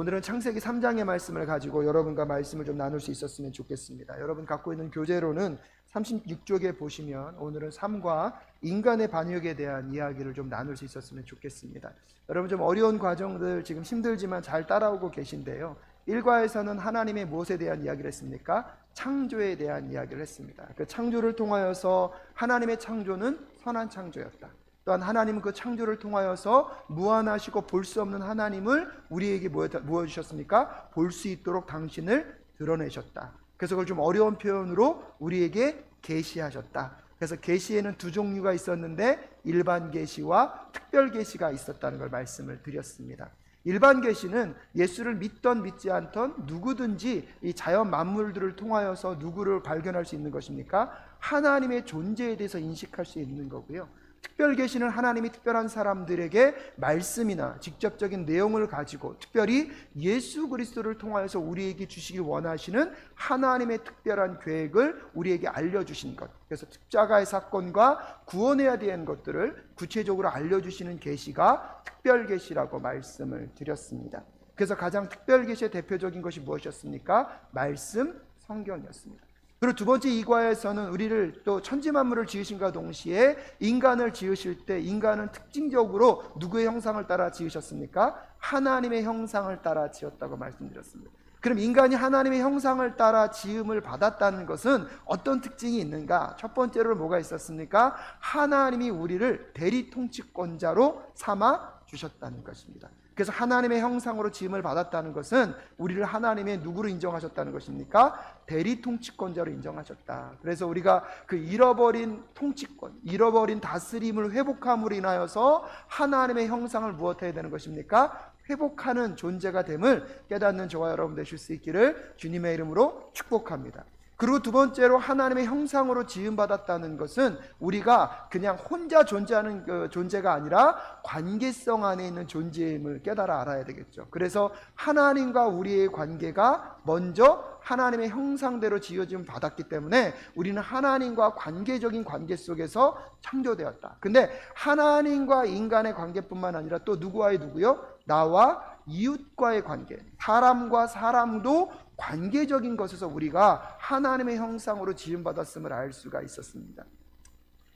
오늘은 창세기 3장의 말씀을 가지고 여러분과 말씀을 좀 나눌 수 있었으면 좋겠습니다. 여러분 갖고 있는 교재로는 36쪽에 보시면 오늘은 삶과 인간의 반역에 대한 이야기를 좀 나눌 수 있었으면 좋겠습니다. 여러분 좀 어려운 과정들 지금 힘들지만 잘 따라오고 계신데요. 1과에서는 하나님의 무엇에 대한 이야기를 했습니까? 창조에 대한 이야기를 했습니다. 그 창조를 통하여서 하나님의 창조는 선한 창조였다. 또한 하나님은 그 창조를 통하여서 무한하시고 볼 수 없는 하나님을 우리에게 무엇주셨습니까? 볼 수 있도록 당신을 드러내셨다. 그래서 그걸 좀 어려운 표현으로 우리에게 계시하셨다. 그래서 계시에는 두 종류가 있었는데 일반 계시와 특별 계시가 있었다는 걸 말씀을 드렸습니다. 일반 계시는 예수를 믿던 믿지 않던 누구든지 이 자연 만물들을 통하여서 누구를 발견할 수 있는 것입니까? 하나님의 존재에 대해서 인식할 수 있는 거고요. 특별 계시는 하나님이 특별한 사람들에게 말씀이나 직접적인 내용을 가지고 특별히 예수 그리스도를 통하여서 우리에게 주시길 원하시는 하나님의 특별한 계획을 우리에게 알려주신 것, 그래서 십자가의 사건과 구원해야 되는 것들을 구체적으로 알려주시는 계시가 특별 계시라고 말씀을 드렸습니다. 그래서 가장 특별 계시의 대표적인 것이 무엇이었습니까? 말씀, 성경이었습니다. 그리고 두 번째 이과에서는 우리를 또 천지만물을 지으신과 동시에 인간을 지으실 때 인간은 특징적으로 누구의 형상을 따라 지으셨습니까? 하나님의 형상을 따라 지었다고 말씀드렸습니다. 그럼 인간이 하나님의 형상을 따라 지음을 받았다는 것은 어떤 특징이 있는가? 첫 번째로 뭐가 있었습니까? 하나님이 우리를 대리통치권자로 삼아 주셨다는 것입니다. 그래서 하나님의 형상으로 지음을 받았다는 것은 우리를 하나님의 누구로 인정하셨다는 것입니까? 대리통치권자로 인정하셨다. 그래서 우리가 그 잃어버린 통치권, 잃어버린 다스림을 회복함으로 인하여서 하나님의 형상을 무엇해야 되는 것입니까? 회복하는 존재가 됨을 깨닫는 저와 여러분 되실 수 있기를 주님의 이름으로 축복합니다. 그리고 두 번째로 하나님의 형상으로 지음받았다는 것은 우리가 그냥 혼자 존재하는 그 존재가 아니라 관계성 안에 있는 존재임을 깨달아 알아야 되겠죠. 그래서 하나님과 우리의 관계가 먼저 하나님의 형상대로 지어짐을 받았기 때문에 우리는 하나님과 관계적인 관계 속에서 창조되었다. 근데 하나님과 인간의 관계뿐만 아니라 또 누구와의 누구요? 나와 이웃과의 관계, 사람과 사람도 관계적인 것에서 우리가 하나님의 형상으로 지음받았음을 알 수가 있었습니다.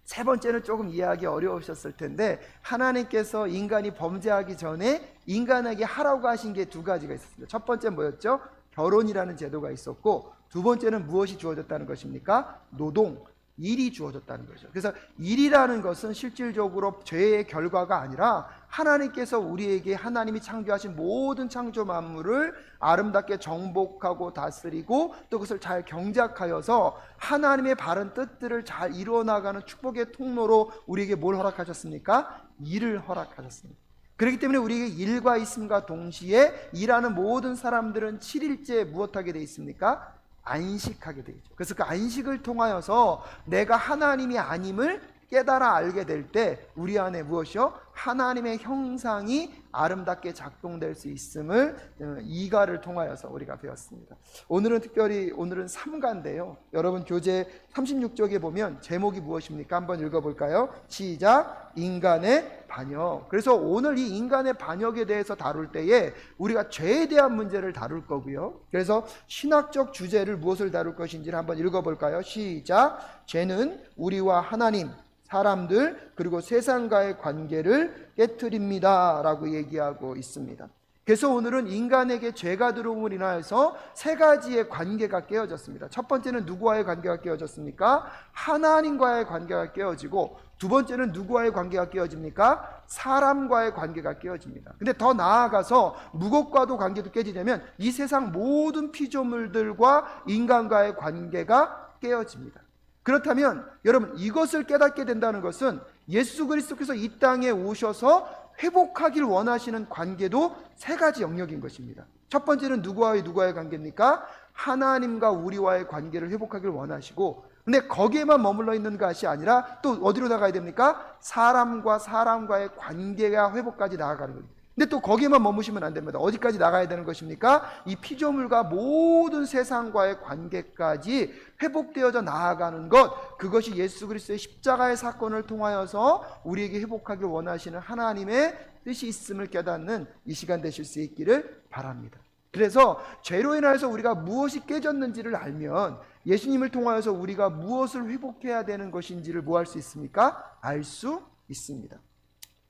세 번째는 조금 이해하기 어려우셨을 텐데 하나님께서 인간이 범죄하기 전에 인간에게 하라고 하신 게 두 가지가 있었습니다. 첫 번째는 뭐였죠? 결혼이라는 제도가 있었고, 두 번째는 무엇이 주어졌다는 것입니까? 노동, 일이 주어졌다는 거죠. 그래서 일이라는 것은 실질적으로 죄의 결과가 아니라 하나님께서 우리에게 하나님이 창조하신 모든 창조 만물을 아름답게 정복하고 다스리고 또 그것을 잘 경작하여서 하나님의 바른 뜻들을 잘 이루어나가는 축복의 통로로 우리에게 뭘 허락하셨습니까? 일을 허락하셨습니다. 그렇기 때문에 우리에게 일과 있음과 동시에 일하는 모든 사람들은 7일째 무엇하게 되어 있습니까? 안식하게 되죠. 그래서 그 안식을 통하여서 내가 하나님이 아님을 깨달아 알게 될 때 우리 안에 무엇이요? 하나님의 형상이 아름답게 작동될 수 있음을 이가를 통하여서 우리가 배웠습니다. 오늘은 특별히 오늘은 3가인데요. 여러분 교재 36쪽에 보면 제목이 무엇입니까? 한번 읽어볼까요? 시작! 인간의 반역. 그래서 오늘 이 인간의 반역에 대해서 다룰 때에 우리가 죄에 대한 문제를 다룰 거고요. 그래서 신학적 주제를 무엇을 다룰 것인지를 한번 읽어볼까요? 시작! 죄는 우리와 하나님, 사람들 그리고 세상과의 관계를 깨트립니다 라고 얘기하고 있습니다. 그래서 오늘은 인간에게 죄가 들어옴으로 인하여서 세 가지의 관계가 깨어졌습니다. 첫 번째는 누구와의 관계가 깨어졌습니까? 하나님과의 관계가 깨어지고, 두 번째는 누구와의 관계가 깨어집니까? 사람과의 관계가 깨어집니다. 근데 더 나아가서 무엇과도 관계도 깨지려면 이 세상 모든 피조물들과 인간과의 관계가 깨어집니다. 그렇다면 여러분 이것을 깨닫게 된다는 것은 예수 그리스도께서 이 땅에 오셔서 회복하길 원하시는 관계도 세 가지 영역인 것입니다. 첫 번째는 누구와의 관계입니까? 하나님과 우리와의 관계를 회복하길 원하시고, 근데 거기에만 머물러 있는 것이 아니라 또 어디로 나가야 됩니까? 사람과 사람과의 관계가 회복까지 나아가는 겁니다. 근데 또 거기에만 머무시면 안 됩니다. 어디까지 나가야 되는 것입니까? 이 피조물과 모든 세상과의 관계까지 회복되어져 나아가는 것, 그것이 예수 그리스도의 십자가의 사건을 통하여서 우리에게 회복하길 원하시는 하나님의 뜻이 있음을 깨닫는 이 시간 되실 수 있기를 바랍니다. 그래서 죄로 인하여서 우리가 무엇이 깨졌는지를 알면 예수님을 통하여서 우리가 무엇을 회복해야 되는 것인지를 뭐 할 수 있습니까? 알 수 있습니다.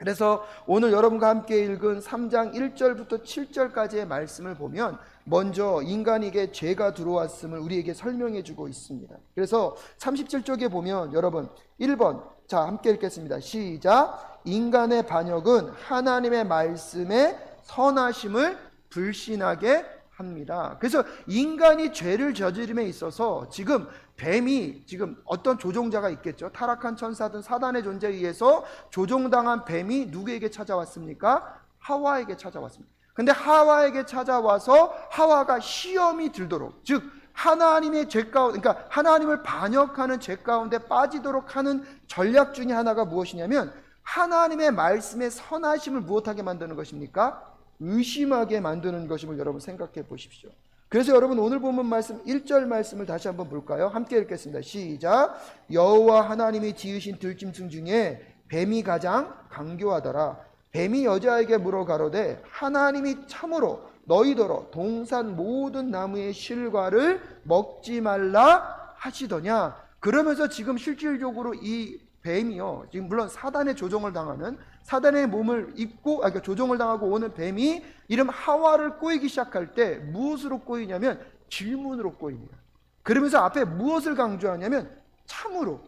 그래서 오늘 여러분과 함께 읽은 3장 1절부터 7절까지의 말씀을 보면 먼저 인간에게 죄가 들어왔음을 우리에게 설명해 주고 있습니다. 그래서 37쪽에 보면 여러분 1번, 자 함께 읽겠습니다. 시작. 인간의 반역은 하나님의 말씀의 선하심을 불신하게 합니다. 그래서 인간이 죄를 저지름에 있어서 지금 뱀이, 지금 어떤 조종자가 있겠죠. 타락한 천사든 사단의 존재에 의해서 조종당한 뱀이 누구에게 찾아왔습니까? 하와에게 찾아왔습니다. 근데 하와에게 찾아와서 하와가 시험이 들도록, 즉 하나님의 죄 가운데, 그러니까 하나님을 반역하는 죄 가운데 빠지도록 하는 전략 중에 하나가 무엇이냐면 하나님의 말씀의 선하심을 무엇하게 만드는 것입니까? 의심하게 만드는 것임을 여러분 생각해 보십시오. 그래서 여러분 오늘 본문 말씀 1절 말씀을 다시 한번 볼까요? 함께 읽겠습니다. 시작. 여호와 하나님이 지으신 들짐승 중에 뱀이 가장 강교하더라. 뱀이 여자에게 물어 가로되 하나님이 참으로 너희더러 동산 모든 나무의 실과를 먹지 말라 하시더냐. 그러면서 지금 실질적으로 이 뱀이요, 지금 물론 사단의 조종을 당하는, 사단의 몸을 입고 그러니까 조종을 당하고 오는 뱀이 이름 하와를 꼬이기 시작할 때 무엇으로 꼬이냐면 질문으로 꼬입니다. 그러면서 앞에 무엇을 강조하냐면 참으로,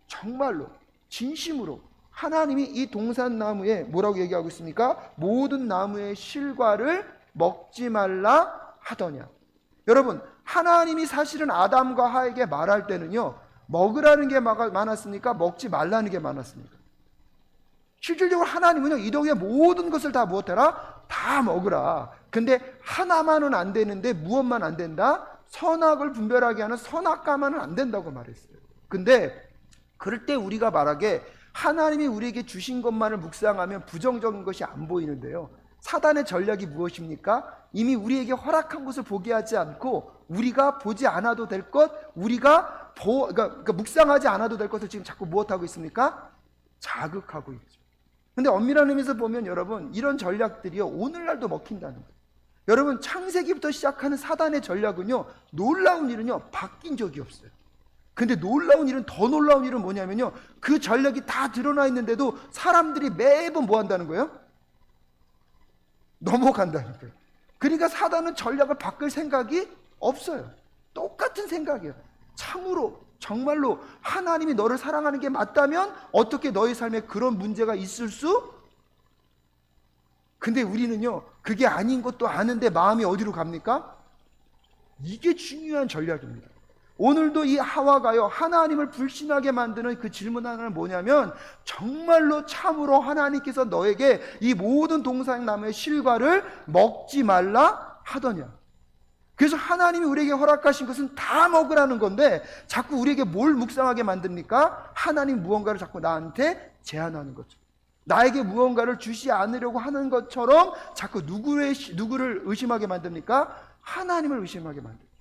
정말로, 진심으로 하나님이 이 동산나무에 뭐라고 얘기하고 있습니까? 모든 나무의 실과를 먹지 말라 하더냐. 여러분, 하나님이 사실은 아담과 하에게 말할 때는요, 먹으라는 게 많았습니까? 먹지 말라는 게 많았습니까? 실질적으로 하나님은요, 이 동의 모든 것을 다 무엇해라? 다 먹으라. 근데 하나만은 안 되는데 무엇만 안 된다? 선악을 분별하게 하는 선악과만은 안 된다고 말했어요. 근데 그럴 때 우리가 말하게 하나님이 우리에게 주신 것만을 묵상하면 부정적인 것이 안 보이는데요, 사단의 전략이 무엇입니까? 이미 우리에게 허락한 것을 보게 하지 않고 우리가 보지 않아도 될 것, 우리가 그러니까 묵상하지 않아도 될 것을 지금 자꾸 무엇하고 있습니까? 자극하고 있죠. 근데 엄밀한 의미에서 보면 여러분, 이런 전략들이요, 오늘날도 먹힌다는 거예요. 여러분, 창세기부터 시작하는 사단의 전략은요, 놀라운 일은요, 바뀐 적이 없어요. 근데 놀라운 일은, 더 놀라운 일은 뭐냐면요, 그 전략이 다 드러나 있는데도 사람들이 매번 뭐 한다는 거예요? 넘어간다는 거예요. 그러니까 사단은 전략을 바꿀 생각이 없어요. 똑같은 생각이에요. 참으로, 정말로 하나님이 너를 사랑하는 게 맞다면 어떻게 너희 삶에 그런 문제가 있을 수? 근데 우리는요, 그게 아닌 것도 아는데 마음이 어디로 갑니까? 이게 중요한 전략입니다. 오늘도 이 하와가요, 하나님을 불신하게 만드는 그 질문 하나는 뭐냐면, 정말로 참으로 하나님께서 너에게 이 모든 동산나무의 실과를 먹지 말라 하더냐. 그래서 하나님이 우리에게 허락하신 것은 다 먹으라는 건데 자꾸 우리에게 뭘 묵상하게 만듭니까? 하나님 무언가를 자꾸 나한테 제안하는 거죠. 나에게 무언가를 주시 않으려고 하는 것처럼 자꾸 누구를 의심하게 만듭니까? 하나님을 의심하게 만듭니다.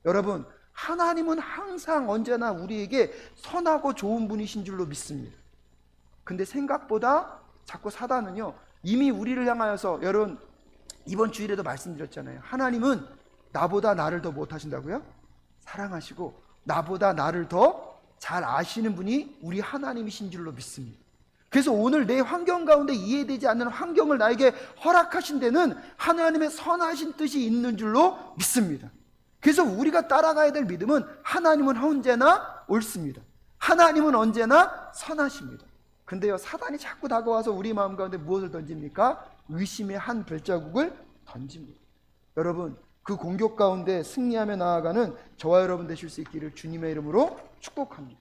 여러분, 하나님은 항상 언제나 우리에게 선하고 좋은 분이신 줄로 믿습니다. 근데 생각보다 자꾸 사단은요, 이미 우리를 향하여서, 여러분 이번 주일에도 말씀드렸잖아요. 하나님은 나보다 나를 더 못하신다고요? 사랑하시고 나보다 나를 더 잘 아시는 분이 우리 하나님이신 줄로 믿습니다. 그래서 오늘 내 환경 가운데 이해되지 않는 환경을 나에게 허락하신 데는 하나님의 선하신 뜻이 있는 줄로 믿습니다. 그래서 우리가 따라가야 될 믿음은 하나님은 언제나 옳습니다. 하나님은 언제나 선하십니다. 근데요, 사단이 자꾸 다가와서 우리 마음 가운데 무엇을 던집니까? 의심의 한 발자국을 던집니다. 여러분, 그 공격 가운데 승리하며 나아가는 저와 여러분 되실 수 있기를 주님의 이름으로 축복합니다.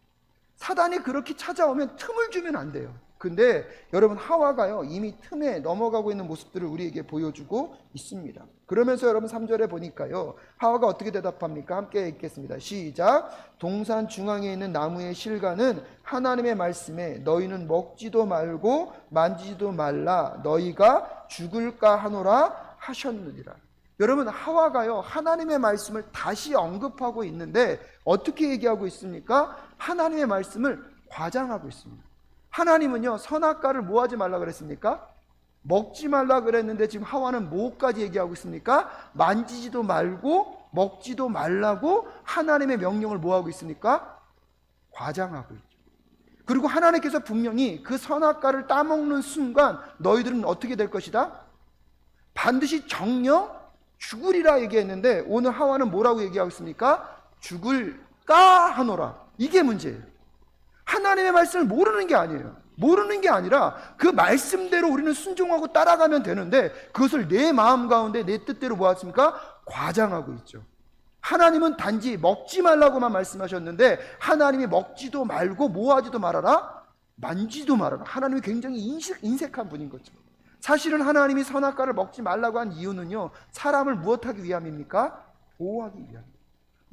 사단이 그렇게 찾아오면 틈을 주면 안 돼요. 근데 여러분, 하와가요, 이미 틈에 넘어가고 있는 모습들을 우리에게 보여주고 있습니다. 그러면서 여러분 3절에 보니까요, 하와가 어떻게 대답합니까? 함께 읽겠습니다. 시작. 동산 중앙에 있는 나무의 실과는 하나님의 말씀에 너희는 먹지도 말고 만지지도 말라 너희가 죽을까 하노라 하셨느니라. 여러분, 하와가요 하나님의 말씀을 다시 언급하고 있는데 어떻게 얘기하고 있습니까? 하나님의 말씀을 과장하고 있습니다. 하나님은요 선악과를 뭐 하지 말라 그랬습니까? 먹지 말라 그랬는데 지금 하와는 뭐까지 얘기하고 있습니까? 만지지도 말고 먹지도 말라고 하나님의 명령을 뭐 하고 있습니까? 과장하고 있죠. 그리고 하나님께서 분명히 그 선악과를 따먹는 순간 너희들은 어떻게 될 것이다? 반드시 정령 죽으리라 얘기했는데 오늘 하와는 뭐라고 얘기하고 있습니까? 죽을까 하노라. 이게 문제예요. 하나님의 말씀을 모르는 게 아니에요. 모르는 게 아니라 그 말씀대로 우리는 순종하고 따라가면 되는데 그것을 내 마음 가운데 내 뜻대로 뭐하십니까? 과장하고 있죠. 하나님은 단지 먹지 말라고만 말씀하셨는데 하나님이 먹지도 말고 뭐하지도 말아라? 만지도 말아라. 하나님이 굉장히 인색한 분인 거죠. 사실은 하나님이 선악과를 먹지 말라고 한 이유는요 사람을 무엇하기 위함입니까? 보호하기 위함입니다.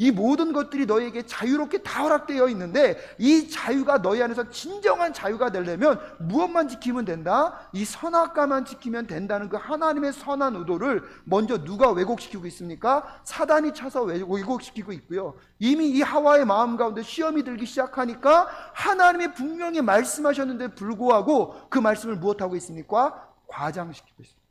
이 모든 것들이 너희에게 자유롭게 다 허락되어 있는데 이 자유가 너희 안에서 진정한 자유가 되려면 무엇만 지키면 된다? 이 선악과만 지키면 된다는 그 하나님의 선한 의도를 먼저 누가 왜곡시키고 있습니까? 사단이 차서 왜곡시키고 있고요. 이미 이 하와의 마음 가운데 시험이 들기 시작하니까 하나님이 분명히 말씀하셨는데 불구하고 그 말씀을 무엇하고 있습니까? 과장시키고 있습니다.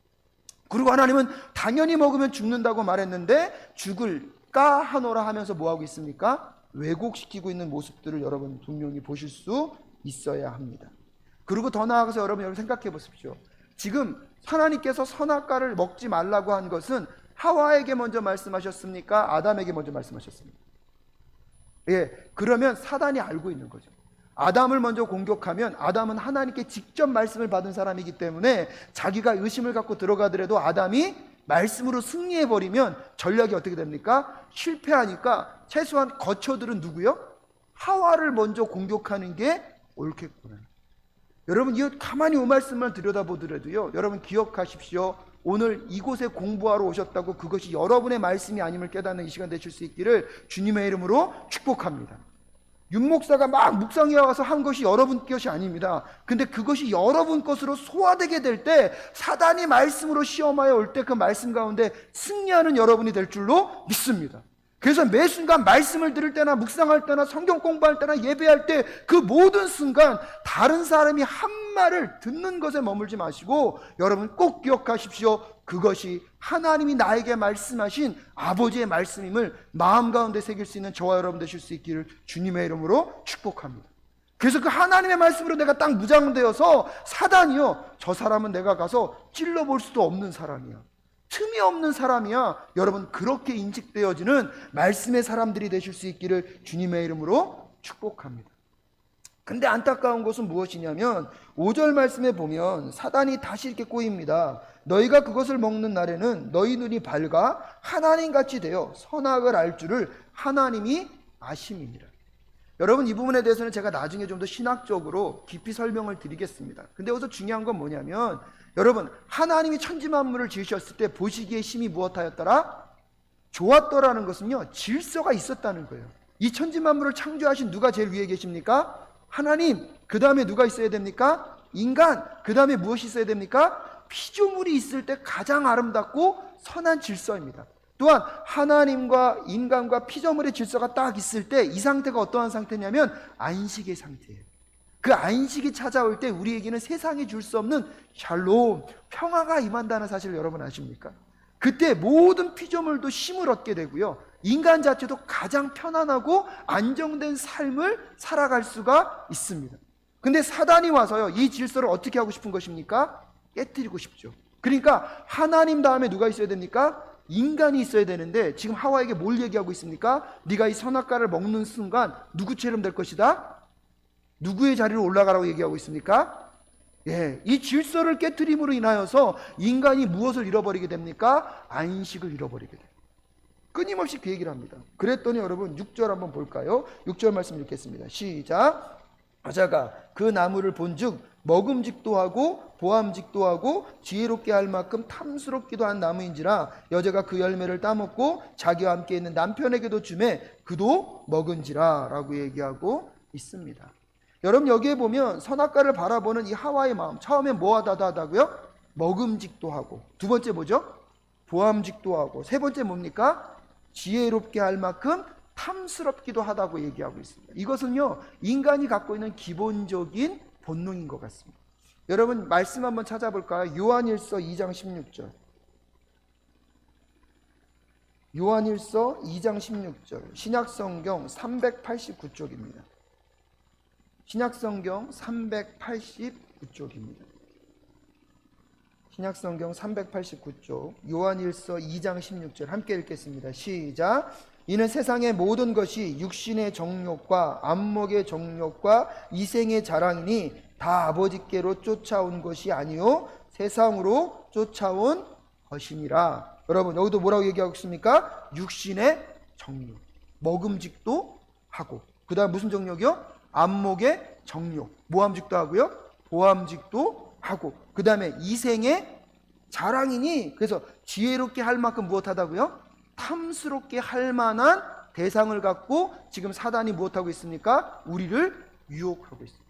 그리고 하나님은 당연히 먹으면 죽는다고 말했는데 죽을까 하노라 하면서 뭐하고 있습니까? 왜곡시키고 있는 모습들을 여러분 분명히 보실 수 있어야 합니다. 그리고 더 나아가서 여러분 생각해 보십시오. 지금 하나님께서 선악과를 먹지 말라고 한 것은 하와에게 먼저 말씀하셨습니까? 아담에게 먼저 말씀하셨습니까? 예, 그러면 사단이 알고 있는 거죠. 아담을 먼저 공격하면 아담은 하나님께 직접 말씀을 받은 사람이기 때문에 자기가 의심을 갖고 들어가더라도 아담이 말씀으로 승리해버리면 전략이 어떻게 됩니까? 실패하니까 최소한 거처들은 누구요? 하와를 먼저 공격하는 게 옳겠구나. 여러분 이 가만히 이 말씀만 들여다보더라도요 여러분 기억하십시오. 오늘 이곳에 공부하러 오셨다고 그것이 여러분의 말씀이 아님을 깨닫는 이 시간 되실 수 있기를 주님의 이름으로 축복합니다. 윤목사가 막 묵상해 와서 한 것이 여러분 것이 아닙니다. 근데 그것이 여러분 것으로 소화되게 될 때 사단이 말씀으로 시험하여 올 때 그 말씀 가운데 승리하는 여러분이 될 줄로 믿습니다. 그래서 매 순간 말씀을 들을 때나 묵상할 때나 성경 공부할 때나 예배할 때 그 모든 순간 다른 사람이 한 말을 듣는 것에 머물지 마시고 여러분 꼭 기억하십시오. 그것이 하나님이 나에게 말씀하신 아버지의 말씀임을 마음 가운데 새길 수 있는 저와 여러분 되실 수 있기를 주님의 이름으로 축복합니다. 그래서 그 하나님의 말씀으로 내가 딱 무장되어서 사단이요 저 사람은 내가 가서 찔러볼 수도 없는 사람이야, 틈이 없는 사람이야. 여러분 그렇게 인식되어지는 말씀의 사람들이 되실 수 있기를 주님의 이름으로 축복합니다. 근데 안타까운 것은 무엇이냐면 5절 말씀에 보면 사단이 다시 이렇게 꼬입니다. 너희가 그것을 먹는 날에는 너희 눈이 밝아 하나님같이 되어 선악을 알 줄을 하나님이 아심이니라. 여러분 이 부분에 대해서는 제가 나중에 좀 더 신학적으로 깊이 설명을 드리겠습니다. 근데 여기서 중요한 건 뭐냐면 여러분 하나님이 천지만물을 지으셨을 때 보시기에 심히 무엇하였더라? 좋았더라는 것은요 질서가 있었다는 거예요. 이 천지만물을 창조하신 누가 제일 위에 계십니까? 하나님. 그 다음에 누가 있어야 됩니까? 인간. 그 다음에 무엇이 있어야 됩니까? 피조물이 있을 때 가장 아름답고 선한 질서입니다. 또한 하나님과 인간과 피조물의 질서가 딱 있을 때 이 상태가 어떠한 상태냐면 안식의 상태예요. 그 안식이 찾아올 때 우리에게는 세상이 줄 수 없는 샬롬, 평화가 임한다는 사실을 여러분 아십니까? 그때 모든 피조물도 쉼을 얻게 되고요 인간 자체도 가장 편안하고 안정된 삶을 살아갈 수가 있습니다. 근데 사단이 와서요 이 질서를 어떻게 하고 싶은 것입니까? 깨뜨리고 싶죠. 그러니까 하나님 다음에 누가 있어야 됩니까? 인간이 있어야 되는데 지금 하와에게 뭘 얘기하고 있습니까? 네가 이 선악과를 먹는 순간 누구처럼 될 것이다? 누구의 자리로 올라가라고 얘기하고 있습니까? 예, 이 질서를 깨뜨림으로 인하여서 인간이 무엇을 잃어버리게 됩니까? 안식을 잃어버리게 됩니다. 끊임없이 그 얘기를 합니다. 그랬더니 여러분 6절 한번 볼까요? 6절 말씀 읽겠습니다. 시작. 여자가 그 나무를 본즉 먹음직도 하고 보암직도 하고 지혜롭게 할 만큼 탐스럽기도 한 나무인지라 여자가 그 열매를 따먹고 자기와 함께 있는 남편에게도 주매 그도 먹은지라 라고 얘기하고 있습니다. 여러분 여기에 보면 선악과를 바라보는 이 하와의 마음, 처음에 뭐하다고요? 먹음직도 하고, 두 번째 뭐죠? 보암직도 하고, 세 번째 뭡니까? 지혜롭게 할 만큼 탐스럽기도 하다고 얘기하고 있습니다. 이것은요, 인간이 갖고 있는 기본적인 본능인 것 같습니다. 여러분 말씀 한번 찾아볼까요? 요한일서 2장 16절. 요한일서 2장 16절. 신약성경 389쪽입니다. 신약성경 389쪽입니다. 신약성경 389쪽 요한일서 2장 16절 함께 읽겠습니다. 시작. 이는 세상의 모든 것이 육신의 정욕과 안목의 정욕과 이생의 자랑이니 다 아버지께로 쫓아온 것이 아니요 세상으로 쫓아온 것이니라. 여러분 여기도 뭐라고 얘기하고 있습니까? 육신의 정욕, 먹음직도 하고, 그 다음 무슨 정욕이요? 안목의 정욕, 모함직도 하고요, 보함직도 하고, 그 다음에 이생의 자랑이니, 그래서 지혜롭게 할 만큼 무엇하다고요? 탐스럽게 할 만한 대상을 갖고 지금 사단이 무엇하고 있습니까? 우리를 유혹하고 있습니다.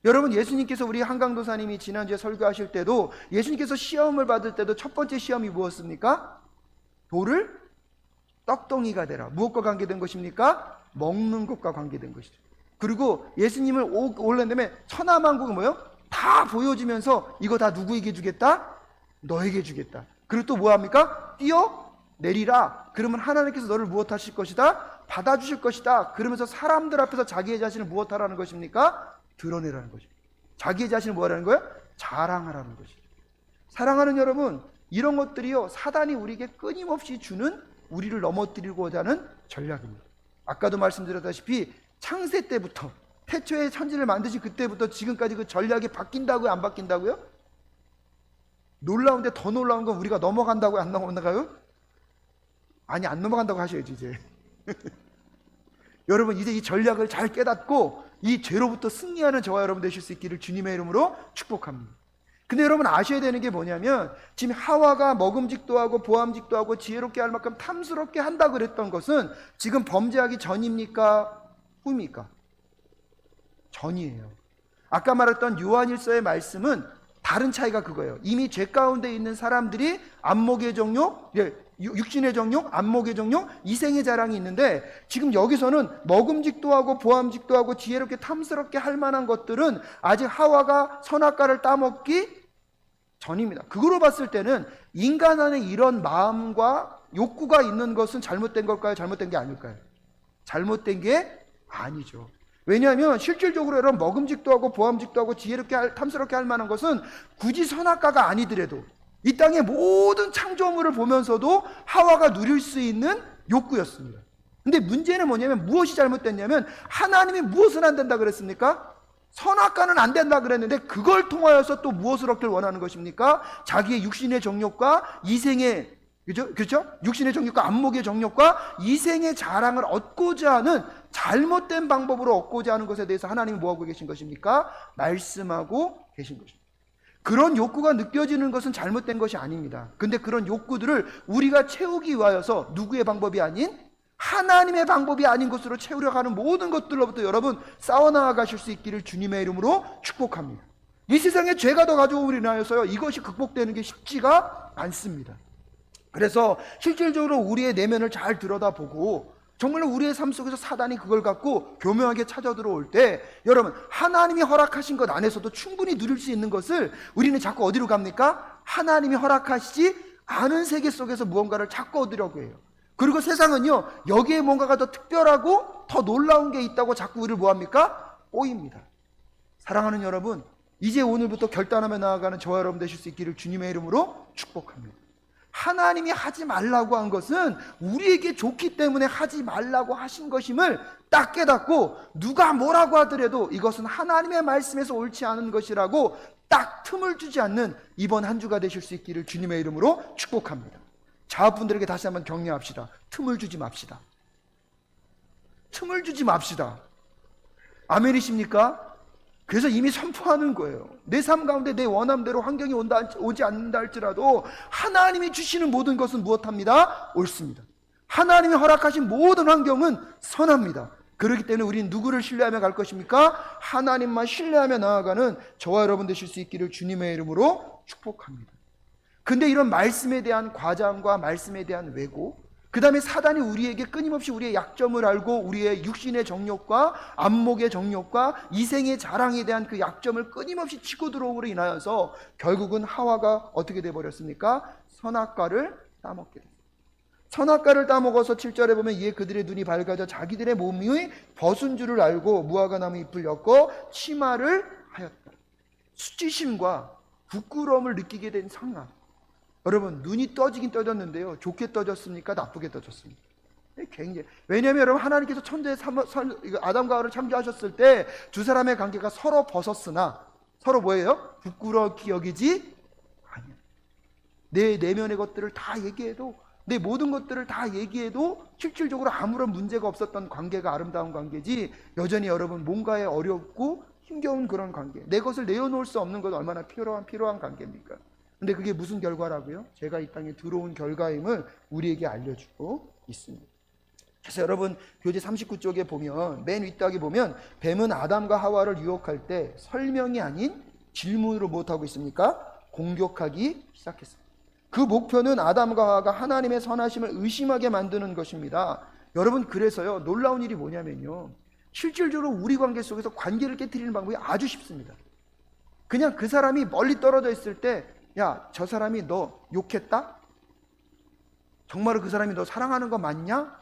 여러분 예수님께서, 우리 한강도사님이 지난주에 설교하실 때도 예수님께서 시험을 받을 때도 첫 번째 시험이 무엇입니까? 돌을 떡덩이가 되라. 무엇과 관계된 것입니까? 먹는 것과 관계된 것이죠. 그리고 예수님을 올린 다음에 천하만국이 뭐예요? 다 보여주면서 이거 다 누구에게 주겠다? 너에게 주겠다. 그리고 또 뭐합니까? 뛰어내리라. 그러면 하나님께서 너를 무엇하실 것이다? 받아주실 것이다. 그러면서 사람들 앞에서 자기의 자신을 무엇하라는 것입니까? 드러내라는 것입니다. 자기의 자신을 뭐하라는 거예요? 자랑하라는 것입니다. 사랑하는 여러분, 이런 것들이요, 사단이 우리에게 끊임없이 주는, 우리를 넘어뜨리고자 하는 전략입니다. 아까도 말씀드렸다시피 창세 때부터, 태초에 천지를 만드신 그때부터 지금까지 그 전략이 바뀐다고요? 안 바뀐다고요? 놀라운데 더 놀라운 건 우리가 넘어간다고요? 안 넘어간다고요? 아니, 안 넘어간다고 하셔야지 이제. 여러분 이제 이 전략을 잘 깨닫고 이 죄로부터 승리하는 저와 여러분 되실 수 있기를 주님의 이름으로 축복합니다. 근데 여러분 아셔야 되는 게 뭐냐면, 지금 하와가 먹음직도 하고 보암직도 하고 지혜롭게 할 만큼 탐스럽게 한다 그랬던 것은 지금 범죄하기 전입니까? 후입니까? 전이에요. 아까 말했던 요한일서의 말씀은 다른 차이가 그거예요. 이미 죄 가운데 있는 사람들이 안목의 정욕, 육신의 정욕, 안목의 정욕, 이생의 자랑이 있는데, 지금 여기서는 먹음직도 하고 보암직도 하고 지혜롭게 탐스럽게 할 만한 것들은 아직 하와가 선악과를 따먹기 전입니다. 그거로 봤을 때는 인간 안에 이런 마음과 욕구가 있는 것은 잘못된 걸까요? 잘못된 게 아닐까요? 잘못된 게 아니죠. 왜냐하면 실질적으로 여러분 먹음직도 하고 보암직도 하고 지혜롭게 탐스럽게 할 만한 것은 굳이 선악과가 아니더라도 이 땅의 모든 창조물을 보면서도 하와가 누릴 수 있는 욕구였습니다. 근데 문제는 뭐냐면, 무엇이 잘못됐냐면 하나님이 무엇은 안 된다 그랬습니까? 선악과는 안 된다 그랬는데 그걸 통하여서 또 무엇을 얻길 원하는 것입니까? 자기의 육신의 정욕과 이생의, 그렇죠? 육신의 정욕과 안목의 정욕과 이생의 자랑을 얻고자 하는, 잘못된 방법으로 얻고자 하는 것에 대해서 하나님이 뭐하고 계신 것입니까? 말씀하고 계신 것입니다. 그런 욕구가 느껴지는 것은 잘못된 것이 아닙니다. 근데 그런 욕구들을 우리가 채우기 위하여서 누구의 방법이 아닌 하나님의 방법이 아닌 것으로 채우려고 하는 모든 것들로부터 여러분 싸워나가실 수 있기를 주님의 이름으로 축복합니다. 이 세상에 죄가 더 가져오므로 인하여서요, 이것이 극복되는 게 쉽지가 않습니다. 그래서 실질적으로 우리의 내면을 잘 들여다보고 정말로 우리의 삶 속에서 사단이 그걸 갖고 교묘하게 찾아 들어올 때, 여러분 하나님이 허락하신 것 안에서도 충분히 누릴 수 있는 것을 우리는 자꾸 어디로 갑니까? 하나님이 허락하시지 않은 세계 속에서 무언가를 자꾸 얻으려고 해요. 그리고 세상은요, 여기에 뭔가가 더 특별하고 더 놀라운 게 있다고 자꾸 우리를 뭐합니까? 꼬입니다. 사랑하는 여러분, 이제 오늘부터 결단하며 나아가는 저와 여러분 되실 수 있기를 주님의 이름으로 축복합니다. 하나님이 하지 말라고 한 것은 우리에게 좋기 때문에 하지 말라고 하신 것임을 딱 깨닫고, 누가 뭐라고 하더라도 이것은 하나님의 말씀에서 옳지 않은 것이라고 딱 틈을 주지 않는 이번 한 주가 되실 수 있기를 주님의 이름으로 축복합니다. 자아분들에게 다시 한번 격려합시다. 틈을 주지 맙시다. 틈을 주지 맙시다. 아멘이십니까? 그래서 이미 선포하는 거예요. 내 삶 가운데 내 원함대로 환경이 오지 않는다 할지라도 하나님이 주시는 모든 것은 무엇합니다? 옳습니다. 하나님이 허락하신 모든 환경은 선합니다. 그렇기 때문에 우리는 누구를 신뢰하며 갈 것입니까? 하나님만 신뢰하며 나아가는 저와 여러분 되실 수 있기를 주님의 이름으로 축복합니다. 근데 이런 말씀에 대한 과장과 말씀에 대한 왜곡, 그 다음에 사단이 우리에게 끊임없이 우리의 약점을 알고 우리의 육신의 정욕과 안목의 정욕과 이생의 자랑에 대한 그 약점을 끊임없이 치고 들어옴으로 인하여서 결국은 하와가 어떻게 돼버렸습니까? 선악과를 따먹게 됐습니다. 선악과를 따먹어서 7절에 보면 이에 그들의 눈이 밝아져 자기들의 몸이 벗은 줄을 알고 무화과나무 잎을 엮어 치마를 하였다. 수치심과 부끄러움을 느끼게 된 상황. 여러분, 눈이 떠지긴 떠졌는데요, 좋게 떠졌습니까? 나쁘게 떠졌습니까? 굉장히, 왜냐하면 여러분, 하나님께서 천지에 아담과 하와를 창조하셨을 때 두 사람의 관계가 서로 벗었으나 서로 뭐예요? 부끄럽게 여기지 아니야. 내 내면의 것들을 다 얘기해도, 내 모든 것들을 다 얘기해도 실질적으로 아무런 문제가 없었던 관계가 아름다운 관계지, 여전히 여러분 뭔가에 어렵고 힘겨운 그런 관계, 내 것을 내어놓을 수 없는 것, 얼마나 필요한 관계입니까? 근데 그게 무슨 결과라고요? 제가 이 땅에 들어온 결과임을 우리에게 알려주고 있습니다. 그래서 여러분, 교재 39쪽에 보면, 맨 윗단에 보면 뱀은 아담과 하와를 유혹할 때 설명이 아닌 질문으로 무엇하고 있습니까? 공격하기 시작했습니다. 그 목표는 아담과 하와가 하나님의 선하심을 의심하게 만드는 것입니다. 여러분, 그래서요, 놀라운 일이 뭐냐면요, 실질적으로 우리 관계 속에서 관계를 깨트리는 방법이 아주 쉽습니다. 그냥 그 사람이 멀리 떨어져 있을 때, 야, 저 사람이 너 욕했다? 정말로 그 사람이 너 사랑하는 거 맞냐?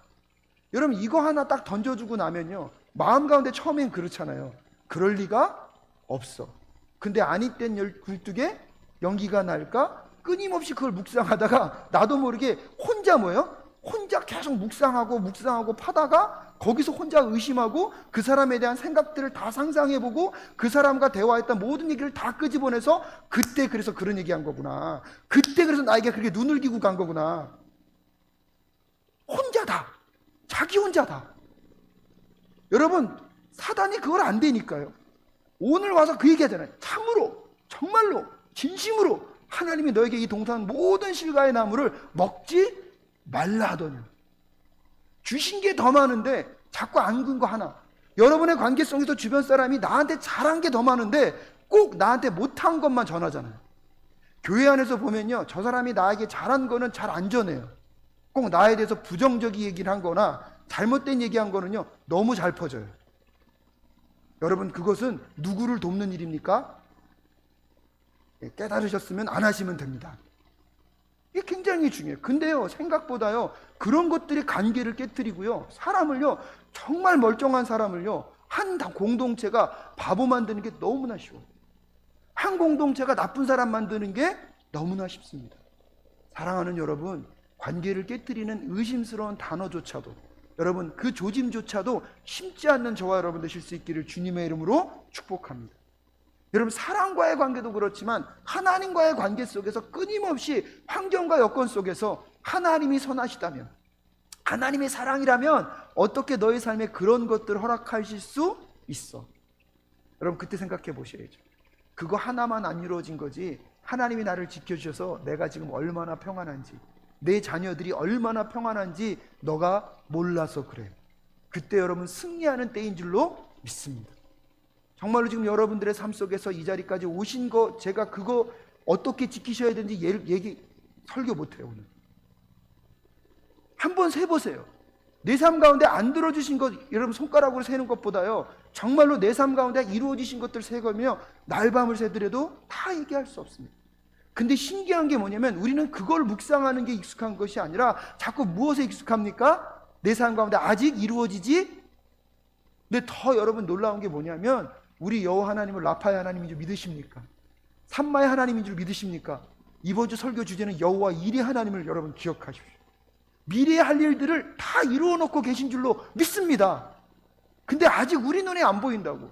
여러분, 이거 하나 딱 던져주고 나면요, 마음 가운데 처음엔 그렇잖아요. 그럴 리가 없어. 근데 아니 땐 굴뚝에 연기가 날까? 끊임없이 그걸 묵상하다가 나도 모르게 혼자 뭐예요? 혼자 계속 묵상하고 파다가 거기서 혼자 의심하고 그 사람에 대한 생각들을 다 상상해보고 그 사람과 대화했던 모든 얘기를 다 끄집어내서 그때 그래서 그런 얘기한 거구나. 그때 그래서 나에게 그렇게 눈을 기고 간 거구나. 혼자다. 자기 혼자다. 여러분, 사단이 그걸 안 되니까요. 오늘 와서 그 얘기 하잖아요. 참으로, 정말로, 진심으로 하나님이 너에게 이 동산 모든 실과의 나무를 먹지 말라 하더냐. 주신 게 더 많은데 자꾸 안 근 거 하나. 여러분의 관계 속에서 주변 사람이 나한테 잘한 게 더 많은데 꼭 나한테 못한 것만 전하잖아요. 교회 안에서 보면요, 저 사람이 나에게 잘한 거는 잘 안 전해요. 꼭 나에 대해서 부정적인 얘기를 한 거나 잘못된 얘기한 거는요, 너무 잘 퍼져요. 여러분, 그것은 누구를 돕는 일입니까? 깨달으셨으면 안 하시면 됩니다. 이게 굉장히 중요해요. 근데요, 생각보다요, 그런 것들이 관계를 깨뜨리고요, 사람을요, 정말 멀쩡한 사람을요, 한 공동체가 바보 만드는 게 너무나 쉬워요. 한 공동체가 나쁜 사람 만드는 게 너무나 쉽습니다. 사랑하는 여러분, 관계를 깨뜨리는 의심스러운 단어조차도, 여러분, 그 조짐조차도 심지 않는 저와 여러분 되실 수 있기를 주님의 이름으로 축복합니다. 여러분, 사랑과의 관계도 그렇지만 하나님과의 관계 속에서 끊임없이 환경과 여건 속에서 하나님이 선하시다면, 하나님의 사랑이라면 어떻게 너의 삶에 그런 것들을 허락하실 수 있어? 여러분, 그때 생각해 보셔야죠. 그거 하나만 안 이루어진 거지, 하나님이 나를 지켜주셔서 내가 지금 얼마나 평안한지, 내 자녀들이 얼마나 평안한지 너가 몰라서 그래. 그때 여러분 승리하는 때인 줄로 믿습니다. 정말로 지금 여러분들의 삶 속에서 이 자리까지 오신 거, 제가 그거 어떻게 지키셔야 되는지 설교 못해요. 오늘 한번 세보세요. 내 삶 가운데 안 들어주신 것, 여러분 손가락으로 세는 것보다요, 정말로 내 삶 가운데 이루어지신 것들 세거며 날밤을 새더라도 다 얘기할 수 없습니다. 근데 신기한 게 뭐냐면, 우리는 그걸 묵상하는 게 익숙한 것이 아니라 자꾸 무엇에 익숙합니까? 내 삶 가운데 아직 이루어지지. 근데 더 여러분 놀라운 게 뭐냐면, 우리 여호와 하나님을 라파의 하나님인 줄 믿으십니까? 삼마의 하나님인 줄 믿으십니까? 이번 주 설교 주제는 여호와 일의 하나님을 여러분 기억하십시오. 미래에 할 일들을 다 이루어 놓고 계신 줄로 믿습니다. 근데 아직 우리 눈에 안 보인다고,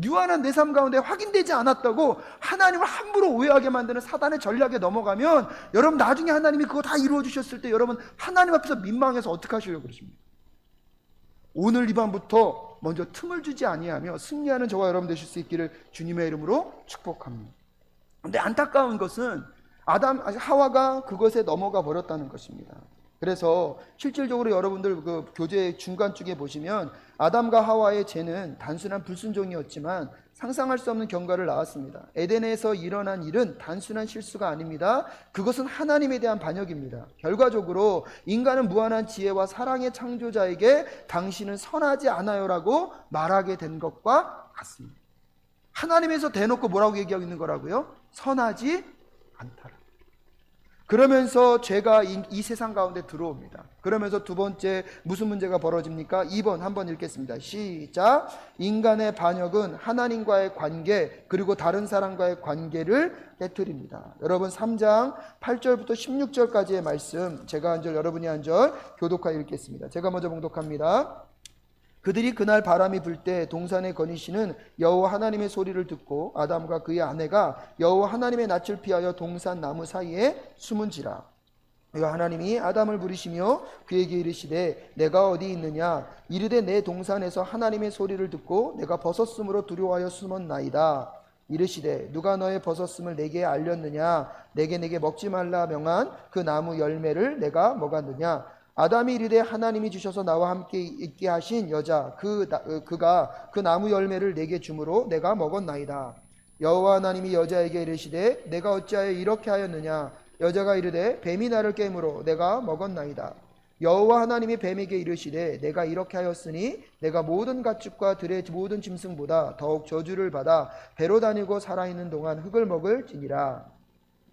유한한 내 삶 가운데 확인되지 않았다고 하나님을 함부로 오해하게 만드는 사단의 전략에 넘어가면, 여러분 나중에 하나님이 그거 다 이루어 주셨을 때 여러분 하나님 앞에서 민망해서 어떻게 하시려고 그러십니까? 오늘 이 밤부터 먼저 틈을 주지 아니하며 승리하는 저와 여러분 되실 수 있기를 주님의 이름으로 축복합니다. 그런데 안타까운 것은 하와가 그것에 넘어가 버렸다는 것입니다. 그래서 실질적으로 여러분들 그 교재 중간쪽에 보시면 아담과 하와의 죄는 단순한 불순종이었지만 상상할 수 없는 결과를 낳았습니다. 에덴에서 일어난 일은 단순한 실수가 아닙니다. 그것은 하나님에 대한 반역입니다. 결과적으로 인간은 무한한 지혜와 사랑의 창조자에게 당신은 선하지 않아요라고 말하게 된 것과 같습니다. 하나님에서 대놓고 뭐라고 얘기하고 있는 거라고요? 선하지 않다라. 그러면서 죄가 이 세상 가운데 들어옵니다. 그러면서 두 번째 무슨 문제가 벌어집니까? 2번 한번 읽겠습니다. 시작. 인간의 반역은 하나님과의 관계 그리고 다른 사람과의 관계를 깨트립니다. 여러분 3장 8절부터 16절까지의 말씀 제가 한 절 여러분이 한 절 교독하여 읽겠습니다. 제가 먼저 봉독합니다. 그들이 그날 바람이 불 때 동산의 거니시는 여호와 하나님의 소리를 듣고 아담과 그의 아내가 여호와 하나님의 낯을 피하여 동산 나무 사이에 숨은지라. 여호와 하나님이 아담을 부르시며 그에게 이르시되 내가 어디 있느냐. 이르되 내 동산에서 하나님의 소리를 듣고 내가 벗었으므로 두려워하여 숨었나이다. 이르시되 누가 너의 벗었음을 내게 알렸느냐. 내게 먹지 말라 명한 그 나무 열매를 내가 먹었느냐. 아담이 이르되 하나님이 주셔서 나와 함께 있게 하신 여자 그가 그 나무 열매를 내게 주므로 내가 먹었나이다. 여호와 하나님이 여자에게 이르시되 내가 어찌하여 이렇게 하였느냐. 여자가 이르되 뱀이 나를 깨므로 내가 먹었나이다. 여호와 하나님이 뱀에게 이르시되 내가 이렇게 하였으니 내가 모든 가축과 들의 모든 짐승보다 더욱 저주를 받아 배로 다니고 살아있는 동안 흙을 먹을지니라.